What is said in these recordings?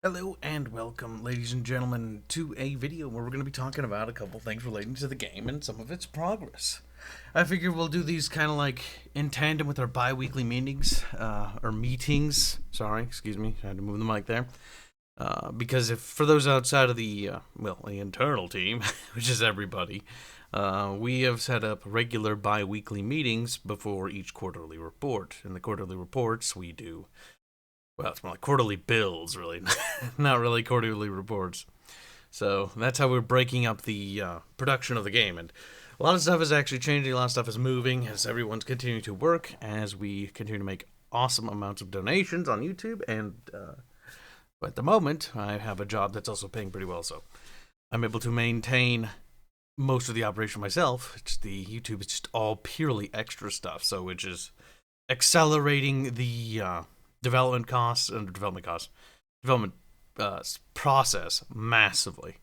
Hello and welcome, ladies and gentlemen, to a video where we're going to be talking about a couple things relating to the game and some of its progress. I figure we'll do these kind of like in tandem with our bi-weekly meetings, or meetings. Sorry, excuse me, I had to move the mic there. Because if for those outside of the internal team, which is everybody, we have set up regular bi-weekly meetings before each quarterly report. In the quarterly reports, we do it's more like quarterly bills, really, not really quarterly reports. So that's how we're breaking up the production of the game. And a lot of stuff is actually changing, a lot of stuff is moving as everyone's continuing to work, as we continue to make awesome amounts of donations on YouTube. And at the moment, I have a job that's also paying pretty well, so I'm able to maintain most of the operation myself. The YouTube is just all purely extra stuff, so which is accelerating the development process massively.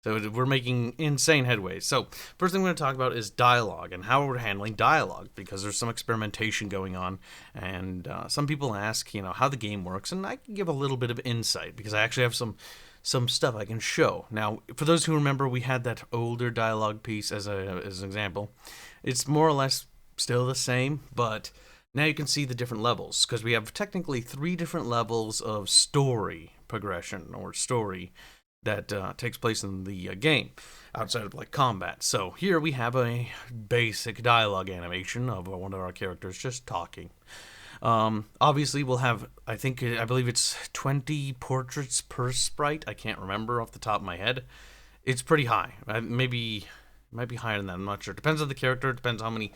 So we're making insane headway. So first thing we're going to talk about is dialogue and how we're handling dialogue, because there's some experimentation going on, and some people ask, how the game works, and I can give a little bit of insight because I actually have some stuff I can show. Now, for those who remember, we had that older dialogue piece as an example. It's more or less still the same, but now you can see the different levels, because we have technically 3 different levels of story progression, or story, that takes place in the game, outside of like combat. So here we have a basic dialogue animation of one of our characters just talking. Obviously we'll have, I believe it's 20 portraits per sprite. I can't remember off the top of my head. It's pretty high. Maybe it might be higher than that, I'm not sure. Depends on the character, depends how many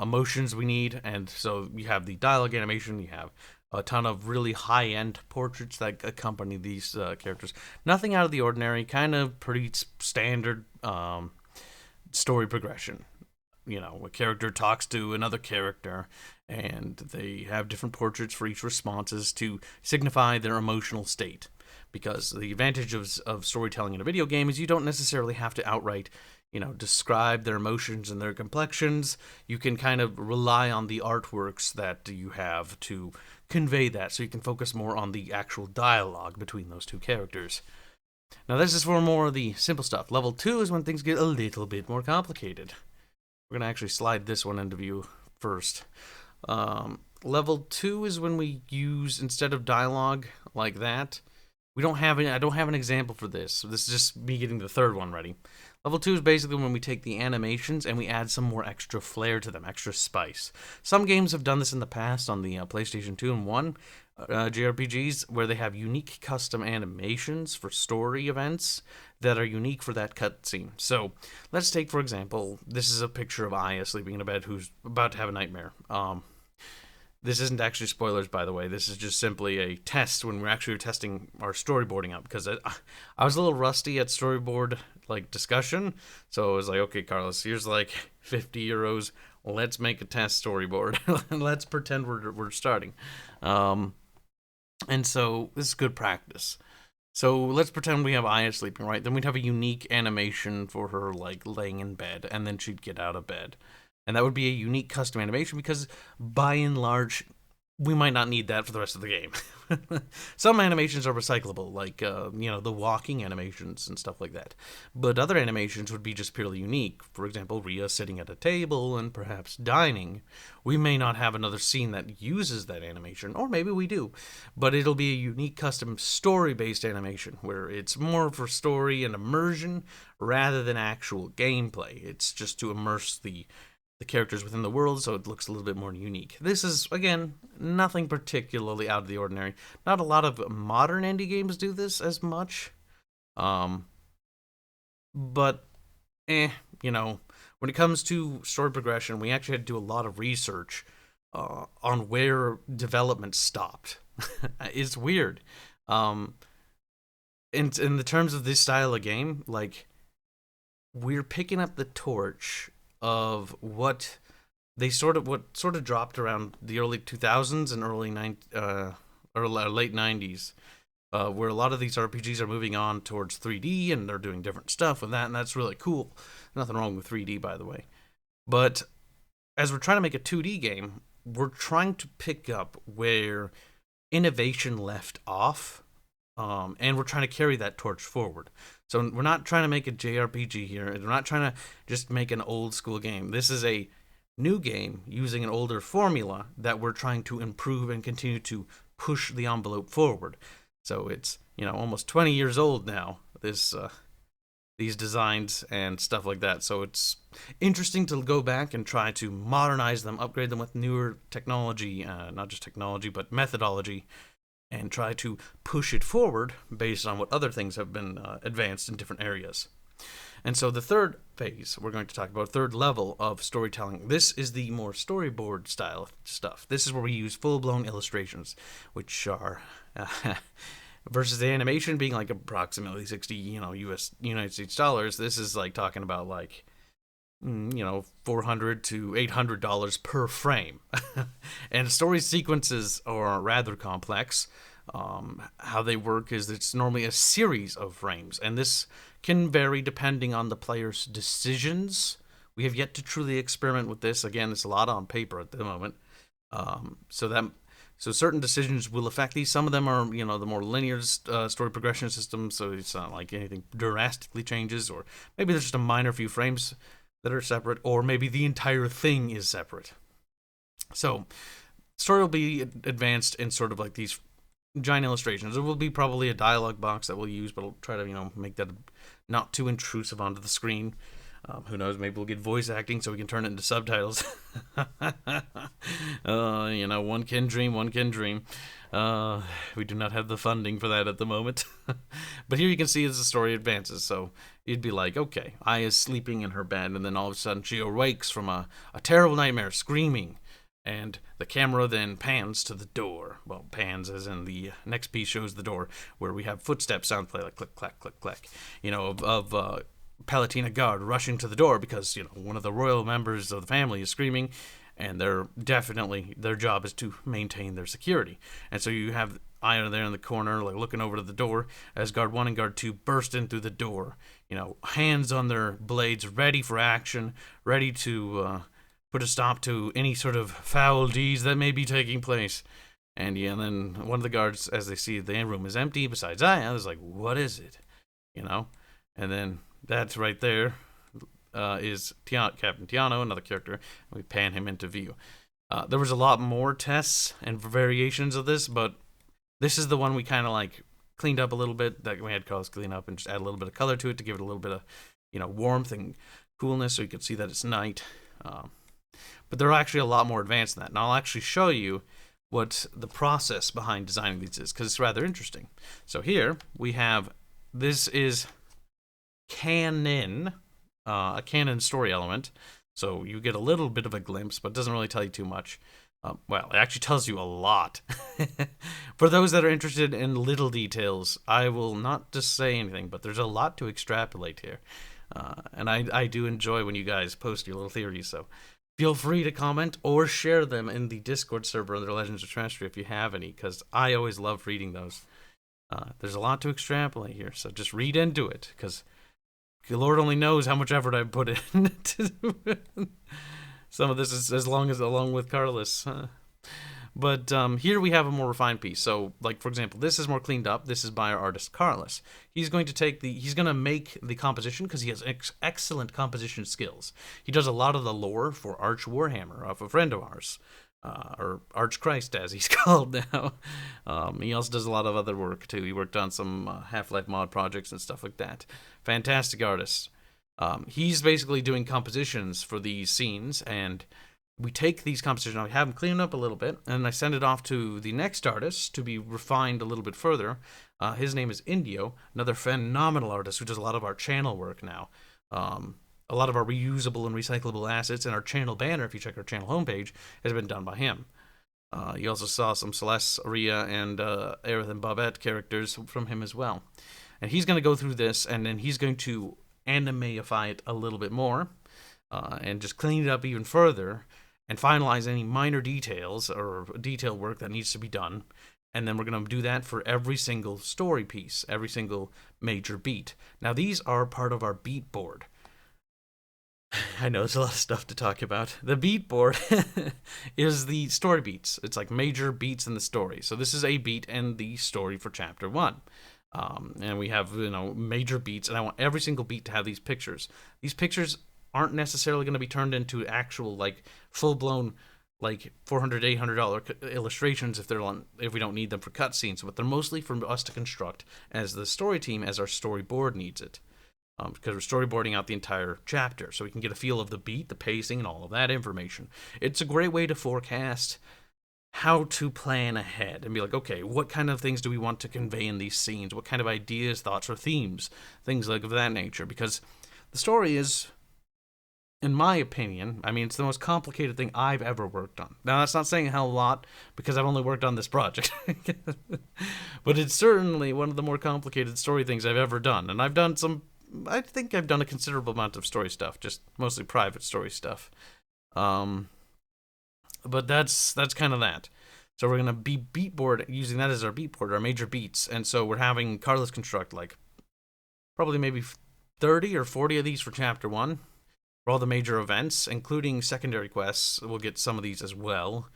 emotions we need. And so you have the dialogue animation, you have a ton of really high-end portraits that accompany these characters. Nothing out of the ordinary, kind of pretty standard story progression. A character talks to another character, and they have different portraits for each responses to signify their emotional state. Because the advantage of storytelling in a video game is you don't necessarily have to outright describe their emotions and their complexions. You can kind of rely on the artworks that you have to convey that, so you can focus more on the actual dialogue between those two characters. Now, this is for more of the simple stuff. Level 2 is when things get a little bit more complicated. We're going to actually slide this one into view first. Level 2 is when we use, instead of dialogue like that, I don't have an example for this, so this is just me getting the third one ready. Level 2 is basically when we take the animations and we add some more extra flair to them, extra spice. Some games have done this in the past on the PlayStation 2 and 1 JRPGs, where they have unique custom animations for story events that are unique for that cutscene. So let's take, for example, this is a picture of Aya sleeping in a bed who's about to have a nightmare. This isn't actually spoilers, by the way. This is just simply a test when we're actually testing our storyboarding out, because I was a little rusty at storyboard discussion. So I was like, okay, Carlos, here's like 50 euros. Let's make a test storyboard. Let's pretend we're starting. And so this is good practice. So let's pretend we have Aya sleeping, right? Then we'd have a unique animation for her laying in bed, and then she'd get out of bed. And that would be a unique custom animation, because by and large, we might not need that for the rest of the game. Some animations are recyclable, like, the walking animations and stuff like that. But other animations would be just purely unique. For example, Rhea sitting at a table and perhaps dining. We may not have another scene that uses that animation, or maybe we do. But it'll be a unique custom story-based animation, where it's more for story and immersion rather than actual gameplay. It's just to immerse the characters within the world, so it looks a little bit more unique. This is, again, nothing particularly out of the ordinary. Not a lot of modern indie games do this as much. But, when it comes to story progression, we actually had to do a lot of research on where development stopped. It's weird. In the terms of this style of game, we're picking up the torch of what sort of dropped around the early 2000s and late 90s, where a lot of these RPGs are moving on towards 3D, and they're doing different stuff with that, and that's really cool. Nothing wrong with 3D, by the way. But as we're trying to make a 2D game, we're trying to pick up where innovation left off and we're trying to carry that torch forward. So we're not trying to make a JRPG here. We're not trying to just make an old school game. This is a new game using an older formula that we're trying to improve and continue to push the envelope forward. So it's, almost 20 years old now, these designs and stuff like that. So it's interesting to go back and try to modernize them, upgrade them with newer technology, not just technology, but methodology, and try to push it forward based on what other things have been advanced in different areas. And so the third phase we're going to talk about, third level of storytelling, this is the more storyboard style stuff. This is where we use full-blown illustrations, which are versus the animation being like approximately 60, United States dollars. This is like talking about like, $400 to $800 per frame. And story sequences are rather complex. How they work is it's normally a series of frames, and this can vary depending on the player's decisions. We have yet to truly experiment with this. Again, it's a lot on paper at the moment. So certain decisions will affect these. Some of them are, the more linear story progression system, so it's not like anything drastically changes, or maybe there's just a minor few frames that are separate, or maybe the entire thing is separate. So story will be advanced in sort of like these giant illustrations. There will be probably a dialogue box that we'll use, but I'll try to, make that not too intrusive onto the screen. Who knows, maybe we'll get voice acting so we can turn it into subtitles. One can dream. We do not have the funding for that at the moment. But here you can see as the story advances. So you'd be like, okay, Aya is sleeping in her bed, and then all of a sudden she awakes from a terrible nightmare, screaming. And the camera then pans to the door. Well, pans as in the next piece shows the door, where we have footsteps sound play like click, clack, click, clack. Of Palatina guard rushing to the door because, one of the royal members of the family is screaming, and their job is to maintain their security. And so you have Aya there in the corner, like looking over to the door, as guard 1 and guard 2 burst in through the door, hands on their blades, ready for action, ready to put a stop to any sort of foul deeds that may be taking place. And then one of the guards, as they see the room is empty besides Aya, is like, what is it? And then that's right there is Captain Tiano, another character, and we pan him into view. There was a lot more tests and variations of this, but this is the one we kind of like cleaned up a little bit, that we had Carlos clean up and just add a little bit of color to it to give it a little bit of, warmth and coolness so you could see that it's night. But they're actually a lot more advanced than that. And I'll actually show you what the process behind designing these is, because it's rather interesting. So here we have, this is canon, a canon story element. So you get a little bit of a glimpse, but it doesn't really tell you too much. Well, it actually tells you a lot. For those that are interested in little details, I will not just say anything, but there's a lot to extrapolate here. And I do enjoy when you guys post your little theories, so feel free to comment or share them in the Discord server under Legends of Terrestria if you have any, because I always love reading those. There's a lot to extrapolate here, so just read into it, because the Lord only knows how much effort I put into some of this is along with Carlos. But here we have a more refined piece. So, like, for example, this is more cleaned up. This is by our artist, Carlos. He's going to make the composition because he has excellent composition skills. He does a lot of the lore for Arch Warhammer, of a friend of ours, or Arch Christ, as he's called now. He also does a lot of other work, too. He worked on some Half-Life mod projects and stuff like that. Fantastic artist. He's basically doing compositions for these scenes, and we take these compositions, I have them cleaned up a little bit, and I send it off to the next artist to be refined a little bit further. His name is Indio, another phenomenal artist who does a lot of our channel work now. A lot of our reusable and recyclable assets and our channel banner, if you check our channel homepage, has been done by him. You also saw some Celeste, Aria, and Aerith and Babette characters from him as well. And he's going to go through this, and then he's going to animeify it a little bit more, and just clean it up even further, and finalize any minor details or detail work that needs to be done. And then we're going to do that for every single story piece, every single major beat. Now, these are part of our beat board. I know there's a lot of stuff to talk about. The beat board is the story beats. It's like major beats in the story. So this is a beat in the story for chapter 1. And we have, major beats, and I want every single beat to have these pictures. These pictures aren't necessarily going to be turned into actual, like, full-blown, like, $400, $800 illustrations if we don't need them for cutscenes, but they're mostly for us to construct as the story team, as our storyboard needs it. Because we're storyboarding out the entire chapter, so we can get a feel of the beat, the pacing, and all of that information. It's a great way to forecast how to plan ahead and be like, okay, what kind of things do we want to convey in these scenes? What kind of ideas, thoughts, or themes? Things like of that nature. Because the story is, in my opinion, it's the most complicated thing I've ever worked on. Now, that's not saying a hell of a lot, because I've only worked on this project. But it's certainly one of the more complicated story things I've ever done. And I think I've done a considerable amount of story stuff, just mostly private story stuff. But that's kind of that. So we're going to be beatboard, using that as our beatboard, our major beats. And so we're having Carlos construct like probably maybe 30 or 40 of these for chapter 1 for all the major events, including secondary quests. We'll get some of these as well.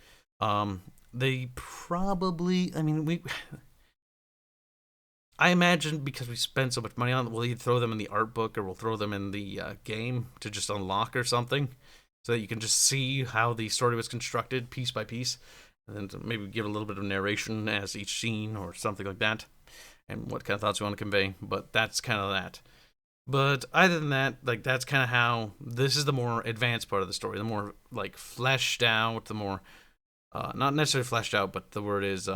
They probably, I imagine because we spend so much money on it, we'll either throw them in the art book or we'll throw them in the game to just unlock or something, so that you can just see how the story was constructed piece by piece, and then maybe give a little bit of narration as each scene or something like that, and what kind of thoughts we want to convey. But that's kind of that. But other than that, like, that's kind of how this is the more advanced part of the story, the more like fleshed out, the more not necessarily fleshed out, but the word is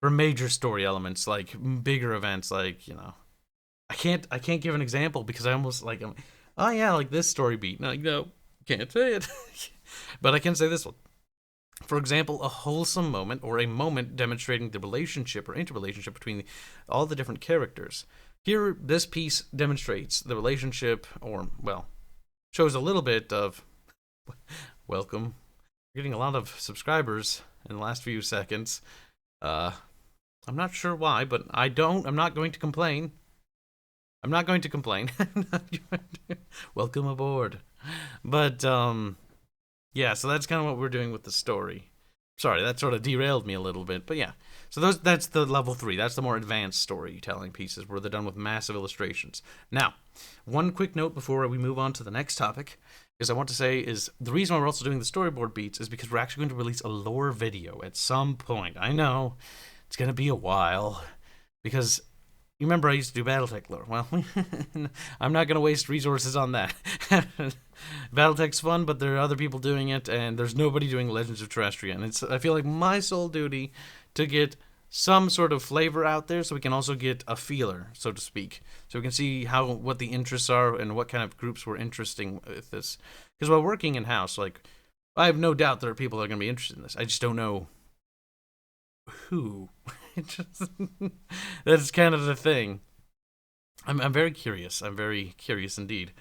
for major story elements, like bigger events, like, I can't give an example because I almost like, oh yeah, like this story beat. No, can't say it. But I can say this one. For example, a wholesome moment or a moment demonstrating the relationship or interrelationship between all the different characters. Here, this piece demonstrates the relationship, or, well, shows a little bit of, welcome. We're getting a lot of subscribers in the last few seconds. I'm not sure why, but I'm not going to complain. I'm not going to complain. Welcome aboard. But, yeah, so that's kind of what we're doing with the story. Sorry, that sort of derailed me a little bit, but yeah. So that's the level 3. That's the more advanced storytelling pieces where they're done with massive illustrations. Now, one quick note before we move on to the next topic is I want to say is the reason why we're also doing the storyboard beats is because we're actually going to release a lore video at some point. I know it's going to be a while because you remember I used to do Battletech lore. Well, I'm not going to waste resources on that. Battletech's fun, but there are other people doing it, and there's nobody doing Legends of Terrestria. And I feel like my sole duty to get some sort of flavor out there so we can also get a feeler, so to speak. So we can see what the interests are and what kind of groups we're interesting with this. Because while working in-house, like, I have no doubt there are people that are going to be interested in this. I just don't know who. That's kind of the thing. I'm very curious. I'm very curious indeed.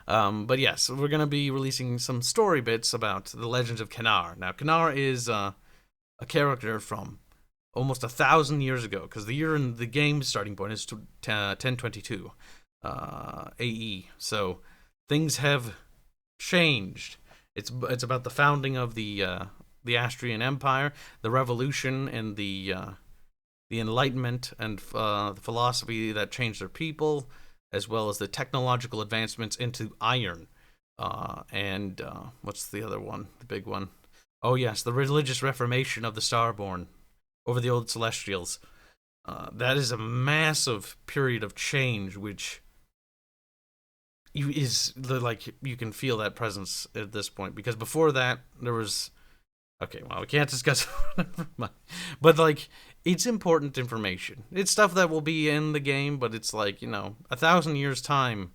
But yes, we're going to be releasing some story bits about the Legends of Kanar. Now, Kanar is a character from almost 1,000 years ago, because the year in the game's starting point is 1022 AE. So things have changed. It's about the founding of the Astrian Empire, the revolution, and the Enlightenment, and the philosophy that changed their people, as well as the technological advancements into iron. And what's the other one? The big one. Oh, yes, the religious reformation of the Starborn over the old Celestials. That is a massive period of change, which is like you can feel that presence at this point. Because before that, there was. Okay, well, we can't discuss. But like, it's important information. It's stuff that will be in the game, but it's like 1,000 years time.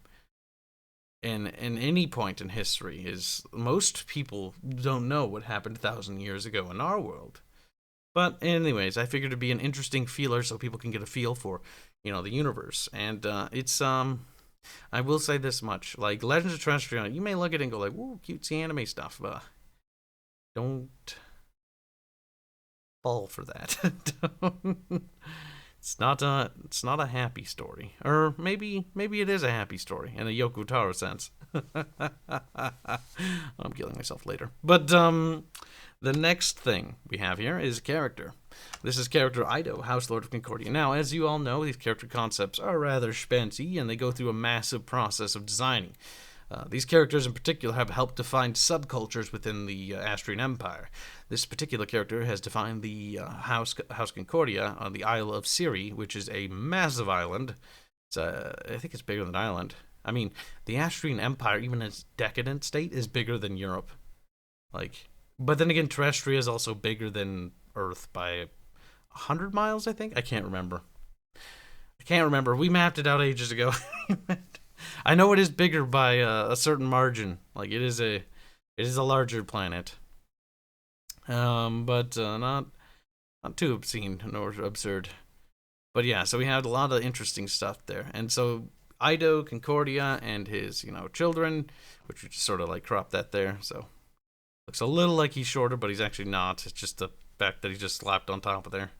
In any point in history is most people don't know what happened 1,000 years ago in our world. But anyways, I figured it'd be an interesting feeler so people can get a feel for, the universe. And it's I will say this much: like Legends of Terrestria, you may look at it and go like, "Ooh, cutesy anime stuff." Don't fall for that. It's not a happy story, or maybe it is a happy story in a Yoko Taro sense. I'm killing myself later. But the next thing we have here is character. This is character Ido, House Lord of Concordia. Now, as you all know, these character concepts are rather spency, and they go through a massive process of designing. These characters in particular have helped define subcultures within the Astrian Empire. This particular character has defined the House Concordia on the Isle of Siri, which is a massive island. I think it's bigger than Ireland. I mean, the Astrian Empire, even in its decadent state, is bigger than Europe. But then again, Terrestria is also bigger than Earth by 100 miles, I think? I can't remember. We mapped it out ages ago. I know it is bigger by a certain margin. It is a larger planet. But not too obscene nor absurd. But yeah, so we had a lot of interesting stuff there. And so Ido, Concordia, and his, children, which we just sort of cropped that there. So looks a little like he's shorter, but he's actually not. It's just the fact that he just slapped on top of there.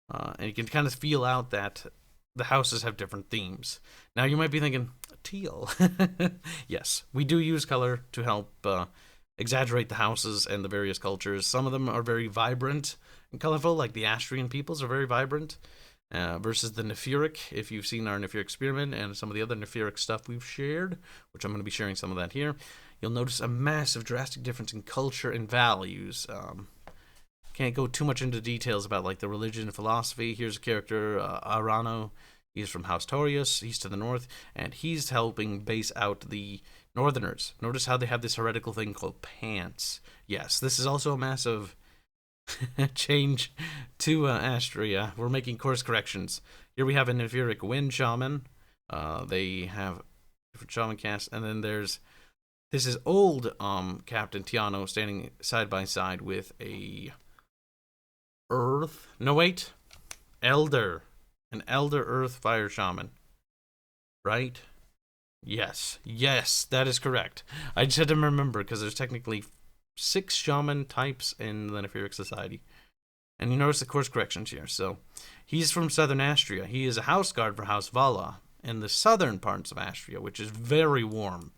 And you can kind of feel out that the houses have different themes. Now you might be thinking, teal. Yes, we do use color to help exaggerate the houses and the various cultures. Some of them are very vibrant and colorful, like the Astrian peoples are very vibrant, versus the Nephiric. If you've seen our Nephiric experiment and some of the other Nephiric stuff we've shared, which I'm going to be sharing some of that here, you'll notice a massive, drastic difference in culture and values. Can't go too much into details about the religion and philosophy. Here's a character, Arano. He's from House Taurius. He's to the north, and he's helping base out the Northerners. Notice how they have this heretical thing called pants. Yes, this is also a massive change to Astria. We're making course corrections. Here we have a Nephiric Wind Shaman. They have different shaman casts, and then this is old Captain Tiano standing side by side with a Elder. An Elder Earth Fire Shaman. Right? Yes, that is correct. I just had to remember because there's technically 6 shaman types in the Nephiric Society. And you notice the course corrections here. So, he's from southern Astria. He is a house guard for House Vala in the southern parts of Astria, which is very warm.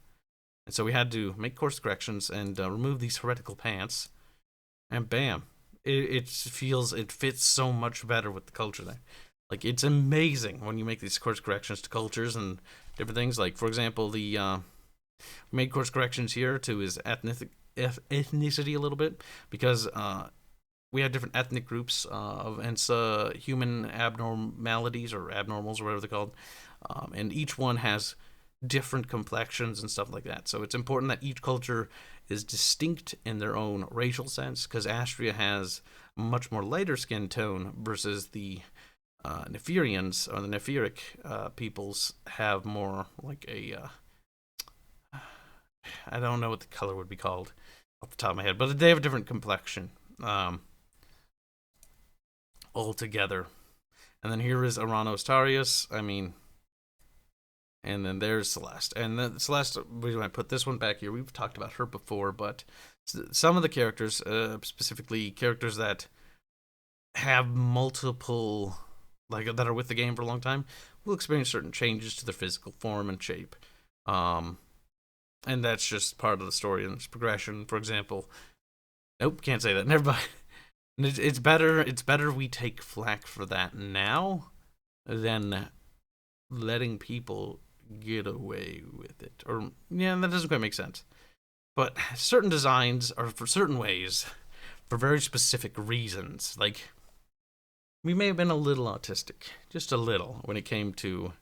And so we had to make course corrections and remove these heretical pants. And bam. It fits so much better with the culture there. It's amazing when you make these course corrections to cultures and different things. For example, we made course corrections here to his ethnicity a little bit because we had different ethnic groups and human abnormalities or abnormals or whatever they're called, and each one has different complexions and stuff like that. So it's important that each culture is distinct in their own racial sense because Astria has a much more lighter skin tone versus the Nephirians or the Nephiric peoples have more I don't know what the color would be called off the top of my head, but they have a different complexion altogether. And then here is Aranos Tarius. And then there's Celeste. And then Celeste, we might put this one back here. We've talked about her before, but some of the characters, specifically characters that have multiple, that are with the game for a long time, will experience certain changes to their physical form and shape. And that's just part of the story and its progression. For example, nope, can't say that. Never mind. It's better we take flack for that now than letting people get away with it. Or, yeah, that doesn't quite make sense. But certain designs are for certain ways, for very specific reasons. We may have been a little autistic, just a little, when it came to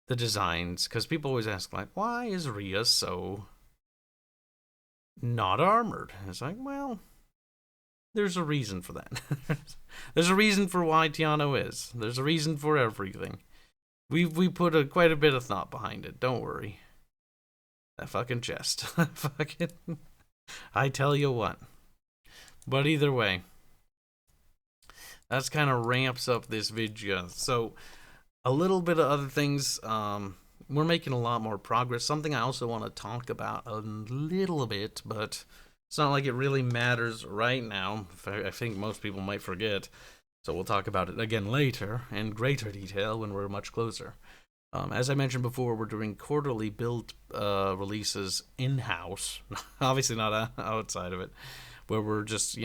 the designs, because people always ask, why is Rhea so not armored? And it's well, there's a reason for that. There's a reason for why Tiano is. There's a reason for everything. We put quite a bit of thought behind it. Don't worry. That fucking chest. I tell you what. But either way, that's kind of ramps up this video. So, a little bit of other things. We're making a lot more progress. Something I also want to talk about a little bit, but it's not like it really matters right now. I think most people might forget. So we'll talk about it again later in greater detail when we're much closer. As I mentioned before, we're doing quarterly build releases in-house, obviously not outside of it, where we're just,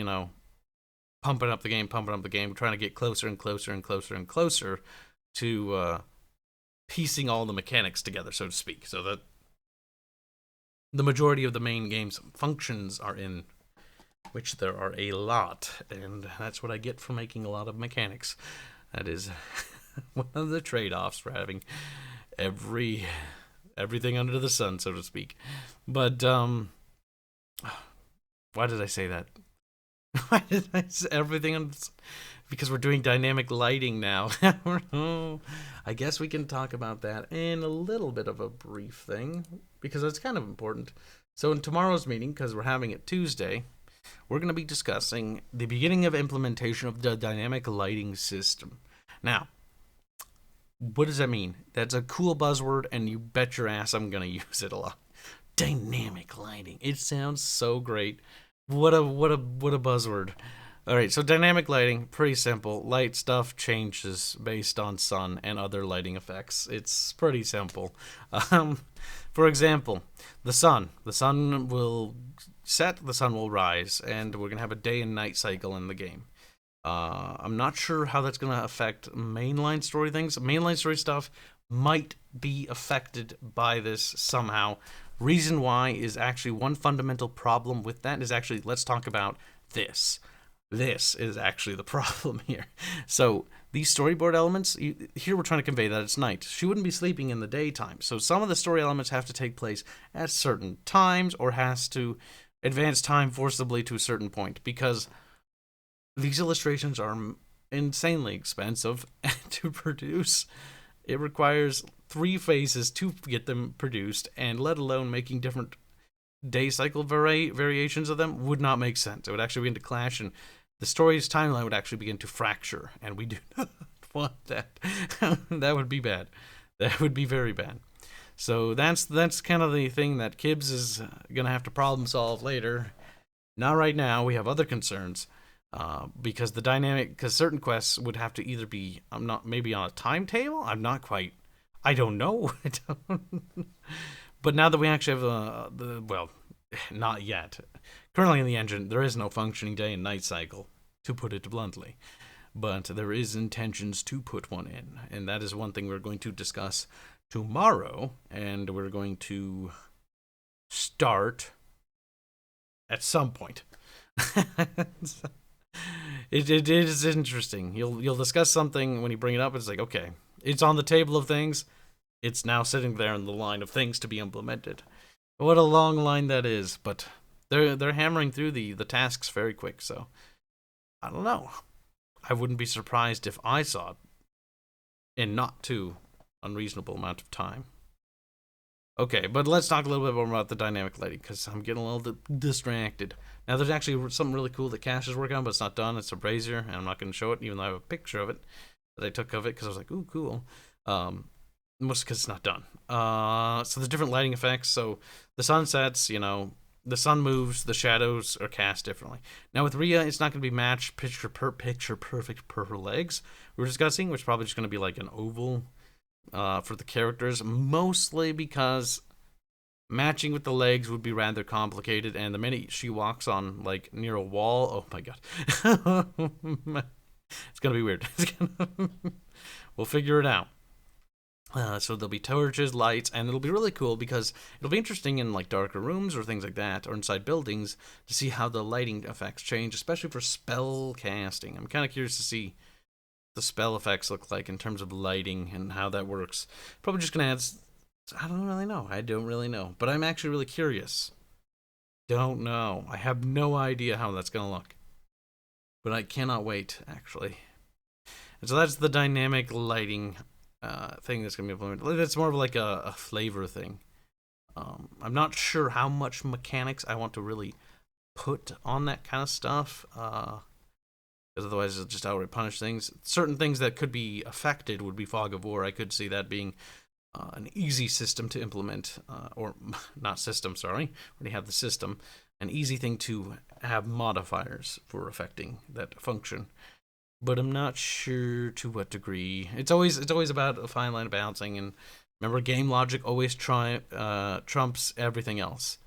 pumping up the game, trying to get closer and closer and closer and closer to piecing all the mechanics together, so to speak, so that the majority of the main game's functions are in, which there are a lot, and that's what I get for making a lot of mechanics. That is one of the trade-offs for having everything under the sun, so to speak. But why did I say that? Why did I say everything under the sun? Because we're doing dynamic lighting now. I guess we can talk about that in a little bit of a brief thing, because it's kind of important. So in tomorrow's meeting, because we're having it Tuesday, we're going to be discussing the beginning of implementation of the dynamic lighting system. Now, what does that mean? That's a cool buzzword, and you bet your ass I'm going to use it a lot. Dynamic lighting. It sounds so great. What a buzzword. All right, so dynamic lighting, pretty simple. Light stuff changes based on sun and other lighting effects. It's pretty simple. For example, the sun. The sun will set, the sun will rise, and we're going to have a day and night cycle in the game. I'm not sure how that's going to affect mainline story things. Mainline story stuff might be affected by this somehow. Reason why is actually one fundamental problem with that is actually, let's talk about this. This is actually the problem here. So these storyboard elements, here we're trying to convey that it's night. She wouldn't be sleeping in the daytime. So some of the story elements have to take place at certain times or has to advance time forcibly to a certain point, because these illustrations are insanely expensive to produce. It requires 3 phases to get them produced, and let alone making different day cycle variations of them would not make sense. It would actually begin to clash, and the story's timeline would actually begin to fracture, and we do not want that. That would be bad. That would be very bad. So that's kind of the thing that Kibs is going to have to problem solve later. Not right now. We have other concerns. Because certain quests would have to either be, maybe on a timetable. I don't know. But now that we actually have not yet. Currently in the engine, there is no functioning day and night cycle, to put it bluntly. But there is intentions to put one in, and that is one thing we're going to discuss tomorrow, and we're going to start at some point. It is interesting. You'll discuss something when you bring it up. It's like, okay, it's on the table of things. It's now sitting there in the line of things to be implemented. What a long line that is, but they're hammering through the tasks very quick. So I don't know. I wouldn't be surprised if I saw it in not too unreasonable amount of time. Okay, but let's talk a little bit more about the dynamic lighting, because I'm getting a little distracted. Now, there's actually something really cool that Cash is working on, but it's not done. It's a brazier, and I'm not going to show it, even though I have a picture of it that I took of it, because I was like, ooh, cool. Mostly because it's not done. So there's different lighting effects. So the sun sets, the sun moves, the shadows are cast differently. Now, with Rhea, it's not going to be matched picture perfect per her legs we were discussing, which is probably just going to be like an oval for the characters, mostly because matching with the legs would be rather complicated, and the minute she walks on, near a wall, oh my god. It's gonna be weird. We'll figure it out. So there'll be torches, lights, and it'll be really cool because it'll be interesting in darker rooms or things like that, or inside buildings, to see how the lighting effects change, especially for spell casting. I'm kind of curious to see the spell effects look like in terms of lighting and how that works. Probably just gonna add. I don't really know. But I'm actually really curious. Don't know. I have no idea how that's gonna look. But I cannot wait, actually. And so that's the dynamic lighting thing that's gonna be implemented. It's more of a flavor thing. I'm not sure how much mechanics I want to really put on that kind of stuff. Because otherwise it'll just outright punish things. Certain things that could be affected would be Fog of War. I could see that being an easy system to implement, or not system, sorry. We have the system. An easy thing to have modifiers for affecting that function. but I'm not sure to what degree. It's always about a fine line of balancing, and remember, game logic always trumps everything else.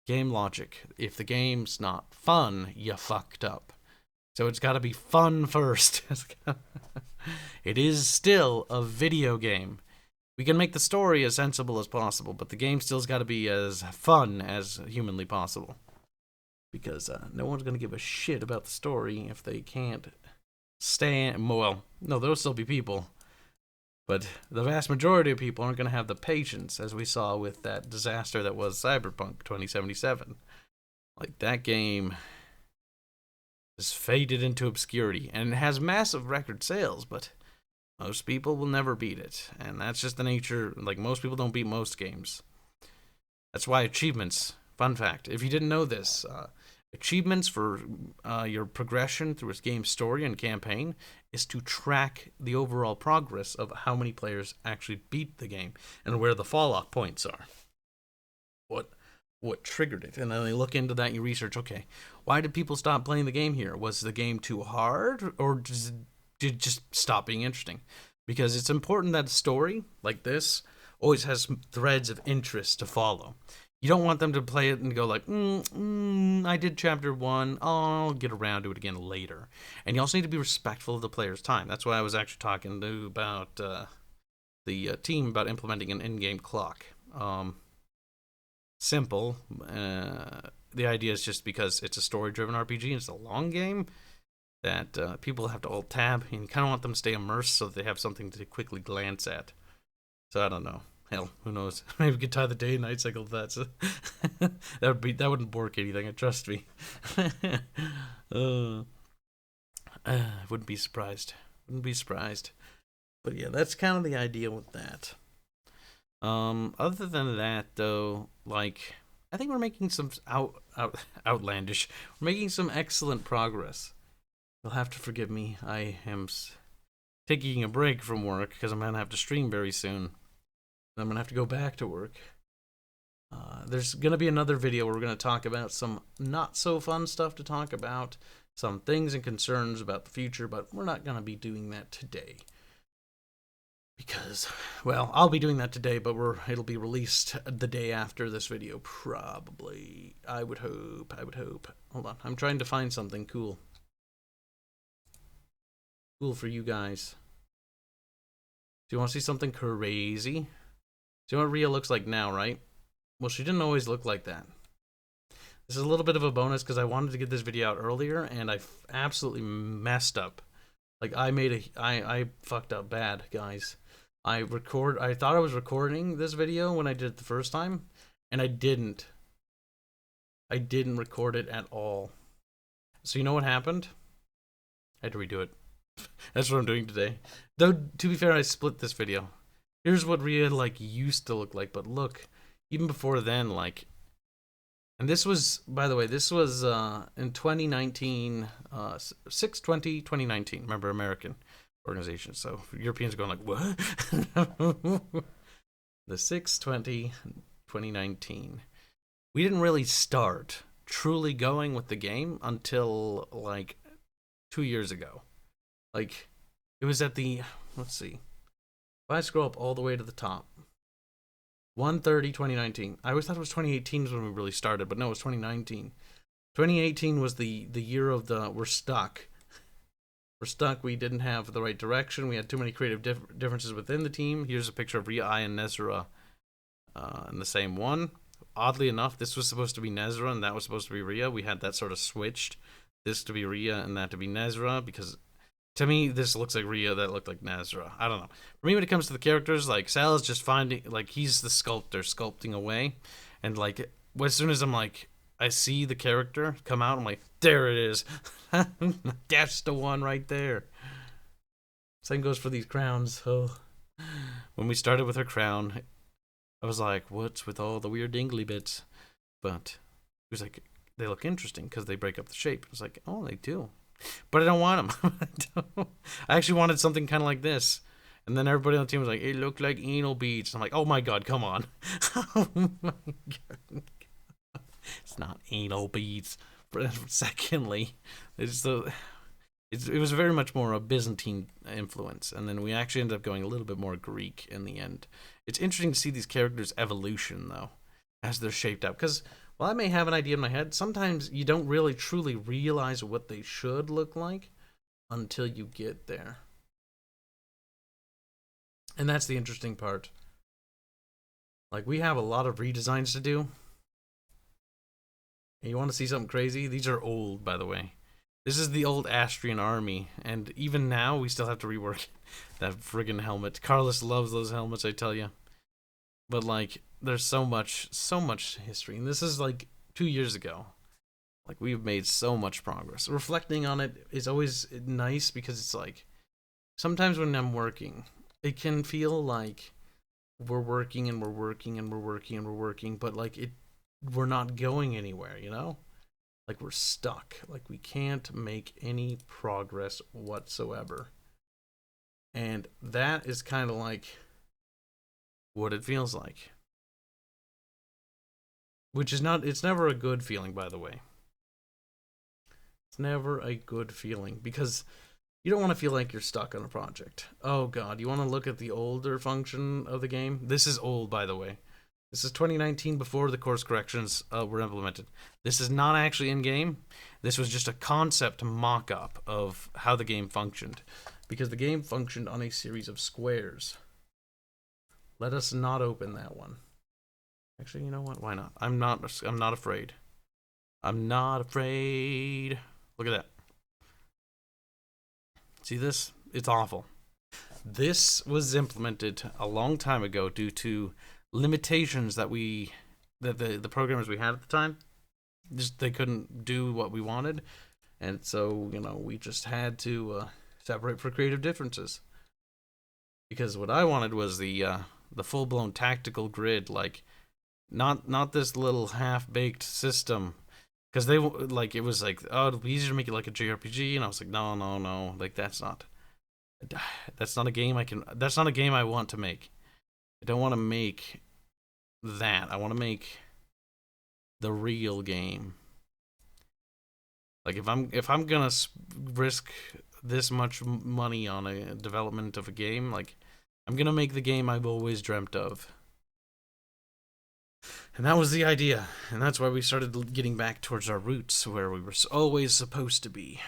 Game logic. If the game's not fun, you fucked up. So it's got to be fun first. It is still a video game. We can make the story as sensible as possible, but the game still's got to be as fun as humanly possible. Because no one's going to give a shit about the story if they can't stand. Well, no, there'll still be people. But the vast majority of people aren't going to have the patience, as we saw with that disaster that was Cyberpunk 2077. Like, that game has faded into obscurity, and it has massive record sales, but most people will never beat it. And that's just the nature. Like, most people don't beat most games. That's why achievements, fun fact, if you didn't know this, achievements for your progression through a game's story and campaign is to track the overall progress of how many players actually beat the game and where the fall-off points are. What triggered it? And then you look into that and you research, okay, why did people stop playing the game here? Was the game too hard, or did it just stop being interesting? Because it's important that a story like this always has threads of interest to follow. You don't want them to play it and go like, I did chapter 1, I'll get around to it again later. And you also need to be respectful of the player's time. That's why I was actually talking to about the team about implementing an in-game clock. Simple. The idea is just because it's a story-driven RPG and it's a long game that people have to alt-tab, and you kind of want them to stay immersed so that they have something to quickly glance at. So I don't know. Hell, who knows? Maybe we could tie the day and night cycle to that. So that wouldn't work anything. Trust me. Wouldn't be surprised. But yeah, that's kind of the idea with that. Other than that, though, like, I think we're making some outlandish. We're making some excellent progress. You'll have to forgive me. I am taking a break from work because I'm gonna have to stream very soon. I'm gonna have to go back to work. There's gonna be another video where we're gonna talk about some not so fun stuff to talk about, some things and concerns about the future, but we're not gonna be doing that today. Because, well, I'll be doing that today, but it'll be released the day after this video, probably. I would hope. Hold on, I'm trying to find something cool. Cool for you guys. Do you want to see something crazy? See what Rhea looks like now, right? Well, she didn't always look like that. This is a little bit of a bonus because I wanted to get this video out earlier, and I absolutely messed up. Like, I fucked up bad, guys. I thought I was recording this video when I did it the first time, and I didn't. I didn't record it at all. So you know what happened? I had to redo it. That's what I'm doing today. Though, to be fair, I split this video. Here's what Rhea, like, used to look like, but look, even before then, like, and this was, by the way, this was in 2019, 6/20/2019. Remember, American organization. So Europeans are going like, what? The 6/20/2019. We didn't really start truly going with the game until like 2 years ago. Like, it was at the, let's see, if I scroll up all the way to the top, 1/30/2019. I always thought it was 2018 when we really started, but no, it was 2019. 2018 was the year of the we're stuck. We're stuck. We didn't have the right direction. We had too many creative differences within the team. Here's a picture of Rhea, I, and Nezra in the same one. Oddly enough, this was supposed to be Nezra, and that was supposed to be Rhea. We had that sort of switched. This to be Rhea, and that to be Nezra, because to me, this looks like Rhea, that looked like Nezra. I don't know. For me, when it comes to the characters, like, Sal is just finding, like, he's the sculptor, sculpting away. And, like, as soon as I'm, like, I see the character come out, I'm like, there it is. That's the one right there. Same goes for these crowns. Oh. When we started with her crown, I was like, what's with all the weird dingly bits? But it was like, they look interesting because they break up the shape. I was like, oh, they do. But I don't want them. I actually wanted something kind of like this. And then everybody on the team was like, it looked like anal beads. I'm like, oh my god, come on. Oh my god. It's not anal beads. But secondly, it's it was very much more a Byzantine influence, and then we actually ended up going a little bit more Greek in the end. It's interesting to see these characters' evolution, though, as they're shaped up. Because while I may have an idea in my head, sometimes you don't really truly realize what they should look like until you get there. And that's the interesting part. Like, we have a lot of redesigns to do. And you want to see something crazy? These are old, by the way. This is the old Astrian army, and even now we still have to rework that friggin' helmet. Carlos loves those helmets, I tell you. But like, there's so much history, and this is like 2 years ago. Like, we've made so much progress. Reflecting on it is always nice because it's like, sometimes when I'm working, it can feel like we're working and we're working and we're working and we're working, but like we're not going anywhere, you know? Like, we're stuck. Like, we can't make any progress whatsoever. And that is kind of like what it feels like. Which is not, it's never a good feeling, by the way. It's never a good feeling because you don't want to feel like you're stuck on a project. Oh god, you want to look at the older function of the game? This is old, by the way. This is 2019 before the course corrections were implemented. This is not actually in-game. This was just a concept mock-up of how the game functioned. Because the game functioned on a series of squares. Let us not open that one. Actually, you know what? Why not? I'm not afraid. I'm not afraid. Look at that. See this? It's awful. This was implemented a long time ago due to limitations that the programmers we had at the time, just they couldn't do what we wanted, and so, you know, we just had to separate for creative differences. Because what I wanted was the full-blown tactical grid, like not this little half-baked system. Because they like, it was like, oh, it'll be easier to make it like a JRPG, and I was like, no, like that's not a game that's not a game I want to make. I don't want to make that. I want to make the real game. Like, if I'm gonna risk this much money on a development of a game, like, I'm gonna make the game I've always dreamt of. And that was the idea, and that's why we started getting back towards our roots, where we were always supposed to be.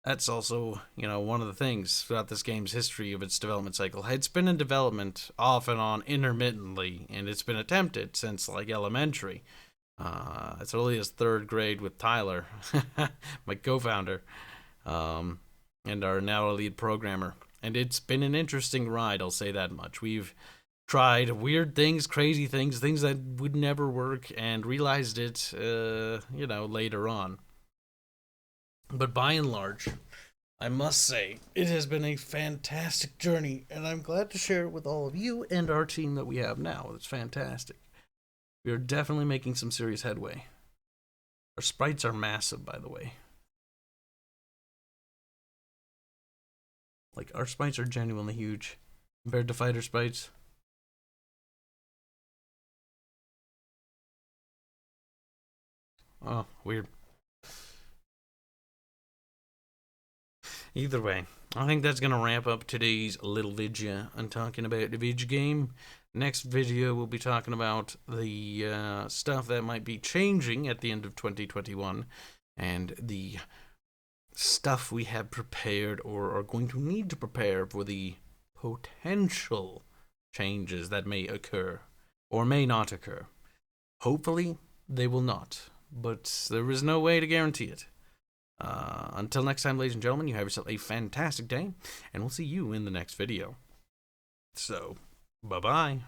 That's also, you know, one of the things throughout this game's history of its development cycle. It's been in development off and on intermittently, and it's been attempted since, like, elementary. As early as 3rd grade with Tyler, my co-founder, and our now lead programmer. And it's been an interesting ride, I'll say that much. We've tried weird things, crazy things, things that would never work, and realized it, you know, later on. But by and large, I must say, it has been a fantastic journey, and I'm glad to share it with all of you and our team that we have now. It's fantastic. We are definitely making some serious headway. Our sprites are massive, by the way. Like, our sprites are genuinely huge compared to fighter sprites. Oh, weird. Either way, I think that's going to wrap up today's little video on talking about the video game. Next video, we'll be talking about the stuff that might be changing at the end of 2021 and the stuff we have prepared or are going to need to prepare for the potential changes that may occur or may not occur. Hopefully, they will not, but there is no way to guarantee it. Until next time, ladies and gentlemen, you have yourself a fantastic day, and we'll see you in the next video. So, bye-bye.